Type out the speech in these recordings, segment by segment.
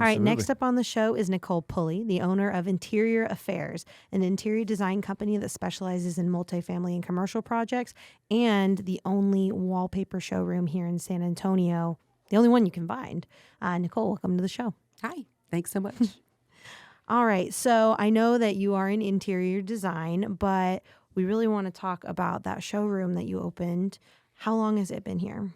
All right, next up on the show is Nicole Pulley, the owner of Interior Affairs, an interior design company that specializes in multifamily and commercial projects, and the only wallpaper showroom here in San Antonio, the only one you can find. Nicole, welcome to the show. Hi, thanks so much. All right, so I know that you are in interior design, but we really want to talk about that showroom that you opened. How long has it been here?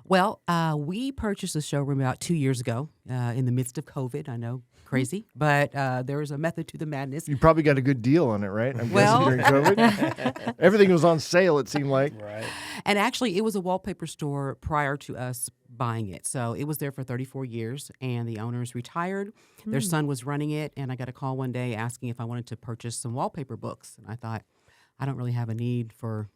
Well, we purchased the showroom about 2 years ago in the midst of COVID. I know, crazy, but there is a method to the madness. You probably got a good deal on it, right? I'm guessing during COVID. Everything was on sale, it seemed like. Right. And actually, it was a wallpaper store prior to us buying it. So it was there for 34 years, and the owners retired. Their son was running it, and I got a call one day asking if I wanted to purchase some wallpaper books. And I thought, I don't really have a need for,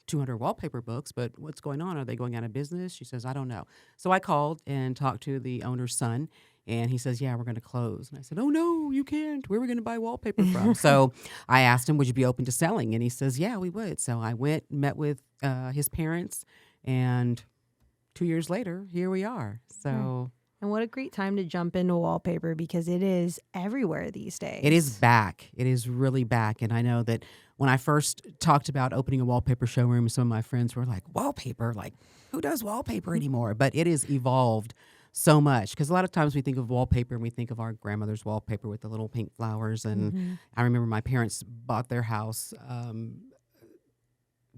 200 wallpaper books, but what's going on? Are they going out of business? She says, I don't know. So I called and talked to the owner's son, and he says, yeah, we're going to close. And I said, oh, no, you can't. Where are we going to buy wallpaper from? So I asked him, would you be open to selling? And he says, yeah, we would. So I went, met with his parents, and 2 years later, here we are. So... And what a great time to jump into wallpaper because it is everywhere these days. It is back. It is really back. And I know that when I first talked about opening a wallpaper showroom, some of my friends were like, wallpaper? Like, who does wallpaper anymore? But it has evolved so much because a lot of times we think of wallpaper and we think of our grandmother's wallpaper with the little pink flowers. And I remember my parents bought their house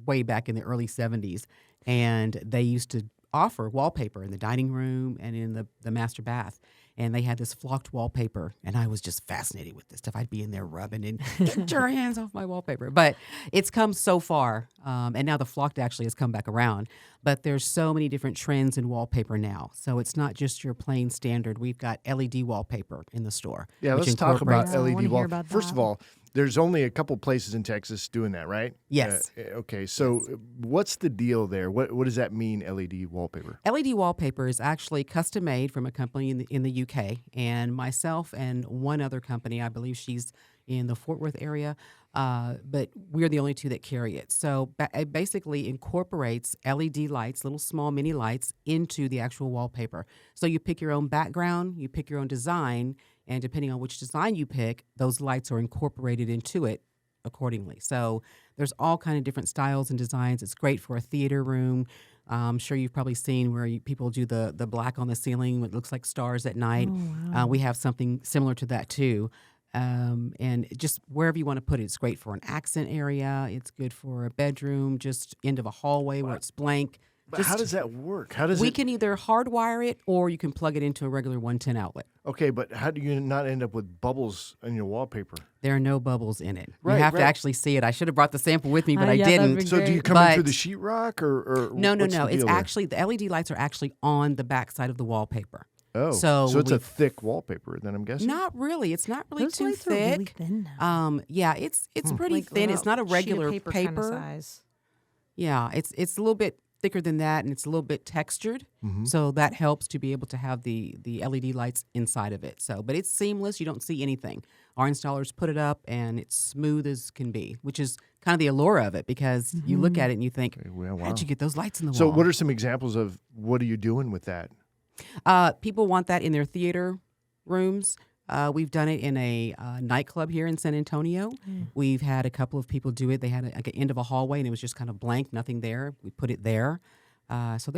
way back in the early 70s, and they used to offer wallpaper in the dining room and in the master bath. And they had this flocked wallpaper, and I was just fascinated with this stuff. I'd be in there rubbing and get your hands off my wallpaper. But it's come so far, and now the flocked actually has come back around. But there's so many different trends in wallpaper now. So it's not just your plain standard. We've got LED wallpaper in the store. Yeah, let's talk about I wanna LED hear wall. about First that. of all, there's only a couple places in Texas doing that, right? Yes. Okay, so what's the deal there? What does that mean, LED wallpaper? LED wallpaper is actually custom made from a company in the UK, and myself and one other company, I believe she's in the Fort Worth area, but we're the only two that carry it. So it basically incorporates LED lights, little small mini lights, into the actual wallpaper. So you pick your own background, you pick your own design, and depending on which design you pick, those lights are incorporated into it accordingly. So there's all kind of different styles and designs. It's great for a theater room. I'm sure you've probably seen where people do the black on the ceiling, what looks like stars at night. Oh, wow. We have something similar to that too. And just wherever you want to put it, it's great for an accent area. It's good for a bedroom, just end of a hallway where it's blank. But how does that work? We can either hardwire it or you can plug it into a regular 110 outlet. Okay, but how do you not end up with bubbles in your wallpaper? There are no bubbles in it. Right, you have to right. actually see it. I should have brought the sample with me, but I yeah, that'd didn't. be So do you great. come in through But- the sheetrock or No. what's the It's deal there? actually, the LED lights are actually on the back side of the wallpaper. Oh, so it's a we- thick wallpaper then, I'm guessing? Not really. It's not really Those too lights are thick. really thin now. Yeah, it's pretty Like thin. It's not a sheet of regular paper kinda size. Yeah, it's a little bit thicker than that, and it's a little bit textured. Mm-hmm. So that helps to be able to have the LED lights inside of it. So, but it's seamless. You don't see anything. Our installers put it up, and it's smooth as can be, which is kind of the allure of it because you look at it and you think, Well, wow. how'd you get those lights in the So wall? what are some examples of what are you doing with that? People want that in their theater rooms. We've done it in a nightclub here in San Antonio. We've had a couple of people do it. They had like an end of a hallway, and it was just kind of blank, nothing there. We put it there. So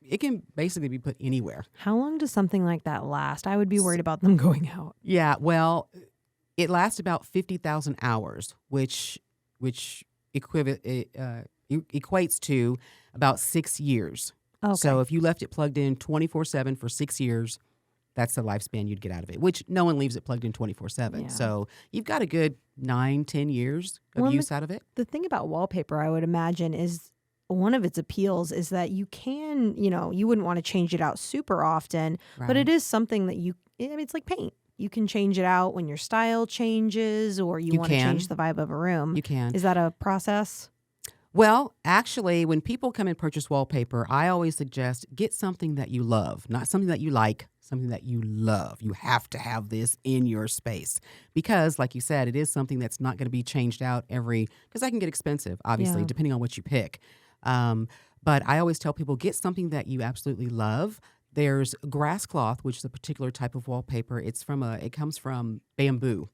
it can basically be put anywhere. How long does something like that last? I would be worried about them going out. Yeah, well, it lasts about 50,000 hours, which equates to about 6 years. Okay. So if you left it plugged in 24/7 for 6 years, that's the lifespan you'd get out of it, which no one leaves it plugged in 24/7. Yeah. So you've got a good 9-10 years of Well, use out of it. The thing about wallpaper, I would imagine, is one of its appeals is that you can, you wouldn't want to change it out super often, but it is something that it's like paint. You can change it out when your style changes or you want to can. change the vibe of a room. You can. Is that a process? Well, actually, when people come and purchase wallpaper, I always suggest get something that you love, not something that you like, something that you love. You have to have this in your space because, like you said, it is something that's not going to be changed out because that can get expensive, obviously, Yeah. depending on what you pick. But I always tell people, get something that you absolutely love There's grass cloth, which is a particular type of wallpaper. It comes from bamboo,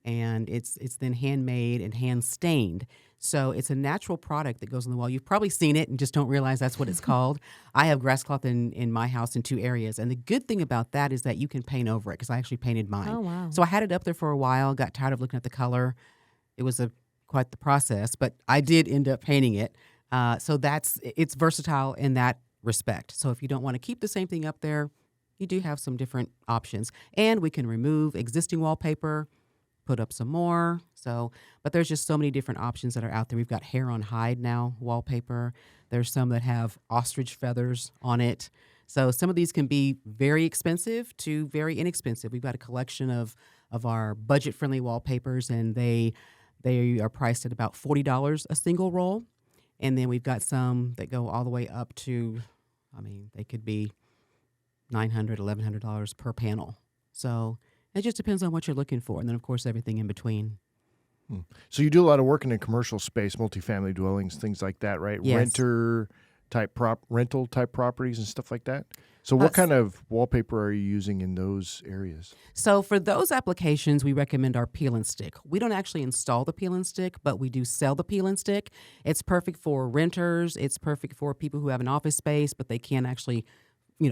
and it's then handmade and hand stained. So it's a natural product that goes on the wall. You've probably seen it and just don't realize that's what it's called. I have grass cloth in my house in 2 areas. And the good thing about that is that you can paint over it, because I actually painted mine. Oh, wow. So I had it up there for a while, got tired of looking at the color. It was quite the process, but I did end up painting it. So it's versatile in that respect. So if you don't want to keep the same thing up there, you do have some different options. And we can remove existing wallpaper, put up some more. But there's just so many different options that are out there. We've got hair on hide now wallpaper. There's some that have ostrich feathers on it. So some of these can be very expensive to very inexpensive. We've got a collection of our budget-friendly wallpapers, and they are priced at about $40 a single roll. And then we've got some that go all the way up to, they could be $900, $1,100 per panel. So it just depends on what you're looking for. And then, of course, everything in between. So you do a lot of work in a commercial space, multifamily dwellings, things like that, right? Yes. Rental type properties and stuff like that. So what kind of wallpaper are you using in those areas? So for those applications, we recommend our peel and stick. We don't actually install the peel and stick, but we do sell the peel and stick. It's perfect for renters. It's perfect for people who have an office space, but they can't actually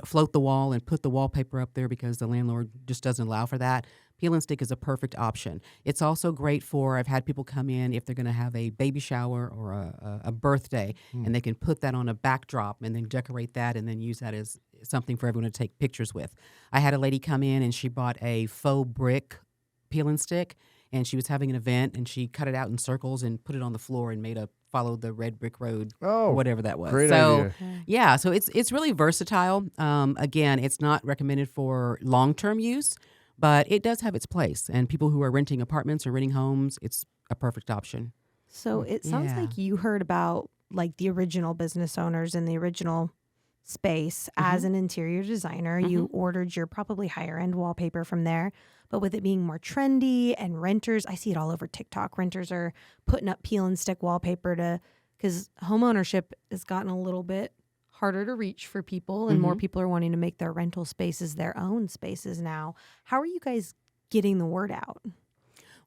float the wall and put the wallpaper up there because the landlord just doesn't allow for that. Peel and stick is a perfect option. It's also great for, I've had people come in if they're going to have a baby shower or a birthday, and they can put that on a backdrop and then decorate that and then use that as something for everyone to take pictures with. I had a lady come in and she bought a faux brick peel and stick, and she was having an event, and she cut it out in circles and put it on the floor and follow the red brick road or whatever that was. Great idea. Yeah, so it's really versatile. Again, it's not recommended for long-term use, but it does have its place. And people who are renting apartments or renting homes, it's a perfect option. So it sounds like you heard about like the original business owners in the original space as an interior designer. You ordered your probably higher end wallpaper from there. But with it being more trendy and renters, I see it all over TikTok. Renters are putting up peel and stick wallpaper because home ownership has gotten a little bit harder to reach for people, and more people are wanting to make their rental spaces their own spaces now. How are you guys getting the word out?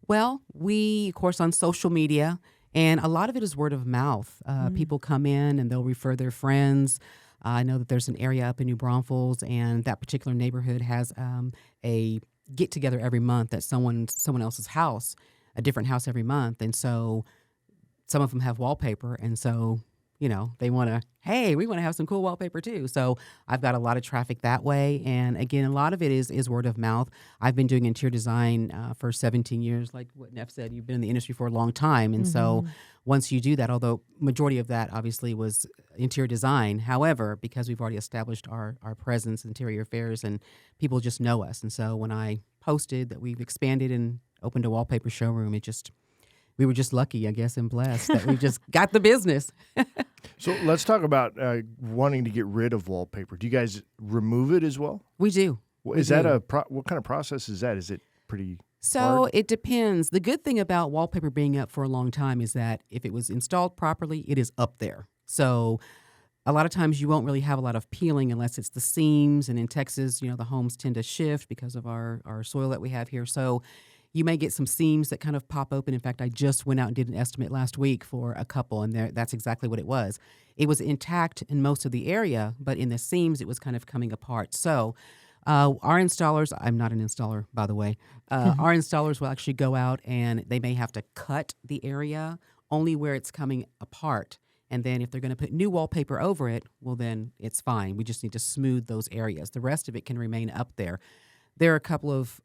Well, we, of course, on social media, and a lot of it is word of mouth. People come in and they'll refer their friends. I know that there's an area up in New Braunfels, and that particular neighborhood has a get-together every month at someone else's house, a different house every month. And so some of them have wallpaper, and so they want we want to have some cool wallpaper too. So I've got a lot of traffic that way. And again, a lot of it is word of mouth. I've been doing interior design for 17 years. Like what Neff said, you've been in the industry for a long time. And so once you do that, although majority of that obviously was interior design, however, because we've already established our presence in interior affairs and people just know us. And so when I posted that we've expanded and opened a wallpaper showroom, we were just lucky, I guess, and blessed that we just got the business. So let's talk about wanting to get rid of wallpaper. Do you guys remove it as well? We do. What kind of process is that? Is it pretty So hard? it depends. The good thing about wallpaper being up for a long time is that if it was installed properly, it is up there. So a lot of times you won't really have a lot of peeling unless it's the seams. And in Texas, the homes tend to shift because of our soil that we have here. So you may get some seams that kind of pop open. In fact, I just went out and did an estimate last week for a couple, and that's exactly what it was. It was intact in most of the area, but in the seams, it was kind of coming apart. So our installers, I'm not an installer, by the way, our installers will actually go out and they may have to cut the area only where it's coming apart. And then if they're going to put new wallpaper over it, well, then it's fine. We just need to smooth those areas. The rest of it can remain up there. There are a couple of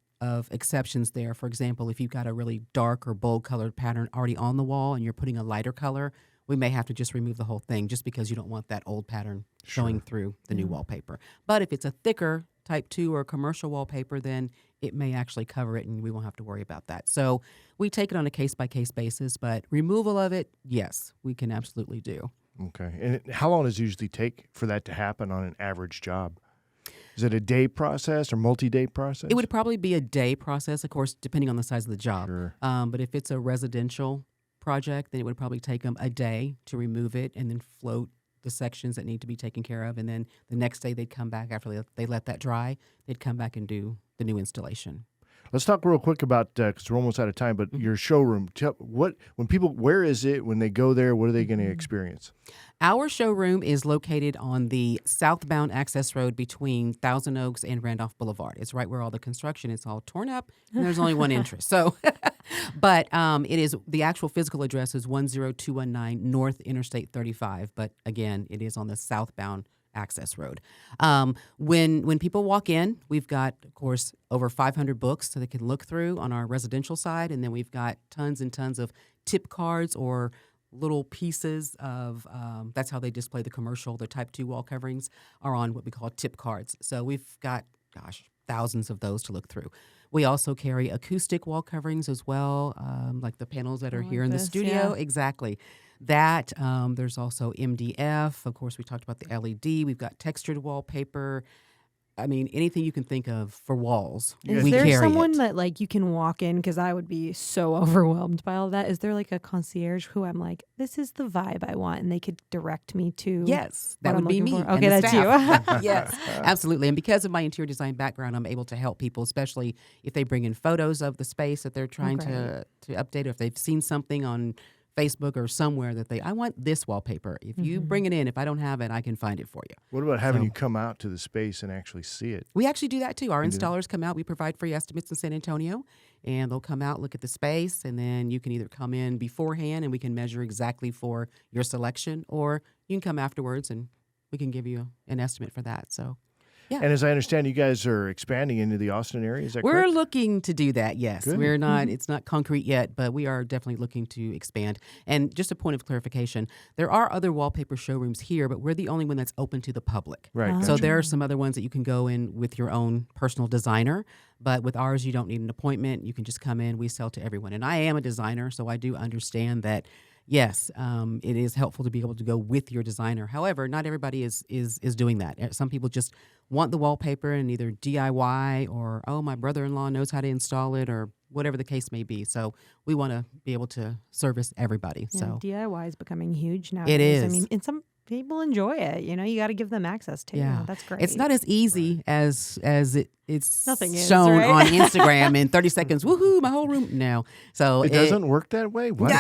exceptions there. For example, if you've got a really dark or bold colored pattern already on the wall and you're putting a lighter color, we may have to just remove the whole thing just because you don't want that old pattern showing through the new wallpaper. But if it's a thicker type 2 or commercial wallpaper, then it may actually cover it and we won't have to worry about that. So we take it on a case-by-case basis, but removal of it, yes, we can absolutely do. Okay. And how long does it usually take for that to happen on an average job? Is it a day process or multi-day process? It would probably be a day process, of course, depending on the size of the job. Sure. But if it's a residential project, then it would probably take them a day to remove it and then float the sections that need to be taken care of, and then the next day they'd come back after they let that dry. They'd come back and do the new installation. Let's talk real quick about, because we're almost out of time, but your showroom. Where is it when they go there? What are they going to experience? Our showroom is located on the southbound access road between Thousand Oaks and Randolph Boulevard. It's right where all the construction is all torn up, and there's only one entrance. So, but it is, the actual physical address is 10219 North Interstate 35. But again, it is on the southbound access road. When people walk in, we've got, of course, over 500 books so they can look through on our residential side, and then we've got tons and tons of tip cards or little pieces of, that's how they display the commercial. The type 2 wall coverings are on what we call tip cards. So we've got, thousands of those to look through. We also carry acoustic wall coverings as well, like the panels that are here in the studio. Yeah. Exactly. That, there's also MDF. Of course, we talked about the LED. We've got textured wallpaper. I mean, anything you can think of for walls, Is we there carry someone it. that like you can walk in? Because I would be so overwhelmed by all that. Is there like a concierge who I'm like, this is the vibe I want, and they could direct me to? Yes, that what would I'm be looking me. for? and Okay, the that's staff. you. Yes, absolutely. And because of my interior design background, I'm able to help people, especially if they bring in photos of the space that they're trying to update, or if they've seen something on Facebook or somewhere that I want this wallpaper. If you bring it in, if I don't have it, I can find it for you. What about having you come out to the space and actually see it? We actually do that too. Our installers come out. We provide free estimates in San Antonio, and they'll come out, look at the space, and then you can either come in beforehand and we can measure exactly for your selection, or you can come afterwards and we can give you an estimate for that. So, yeah. And as I understand, you guys are expanding into the Austin area. Is that We're correct? looking to do that, yes. Good. We're not, it's not concrete yet, but we are definitely looking to expand. And just a point of clarification, there are other wallpaper showrooms here, but we're the only one that's open to the public. Right. So Gotcha. there are some other ones that you can go in with your own personal designer, but with ours, you don't need an appointment. You can just come in. We sell to everyone. And I am a designer, so I do understand that, yes, it is helpful to be able to go with your designer. However, not everybody is doing that. Some people just want the wallpaper and either DIY or, oh, my brother-in-law knows how to install it, or whatever the case may be. So we want to be able to service everybody. Yeah, So DIY is becoming huge now. It is. I mean, and some people enjoy it. You know, you got to give them access to. yeah, That's great. It's not as easy as it's Nothing is, shown right? on Instagram in 30 seconds. Woohoo! My whole room. No, so It doesn't work that way? What?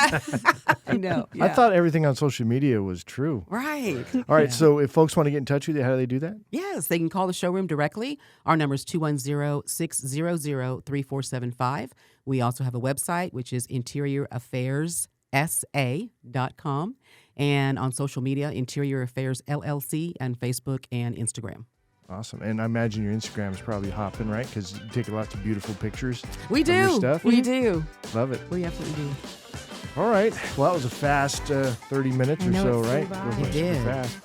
I know. I Yeah. thought everything on social media was true. Right. All right, Yeah. so if folks want to get in touch with you, how do they do that? Yes, they can call the showroom directly. Our number is 210-600-3475. We also have a website, which is interioraffairssa.com. And on social media, Interior Affairs LLC on Facebook and Instagram. Awesome. And I imagine your Instagram is probably hopping, right? Because you take lots of beautiful pictures. We of your do. stuff. We do. Love it. We absolutely do. All right. Well, that was a fast 30 minutes I or know, so, it flew right? by. Goes It by super did. fast.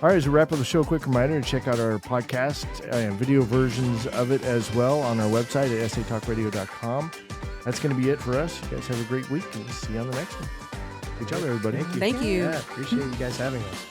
All right, as a wrap of the show, quick reminder to check out our podcast and video versions of it as well on our website at satalkradio.com. That's going to be it for us. You guys have a great week, and we'll see you on the next one. Good job, everybody. Thank you. Yeah, appreciate you guys having us.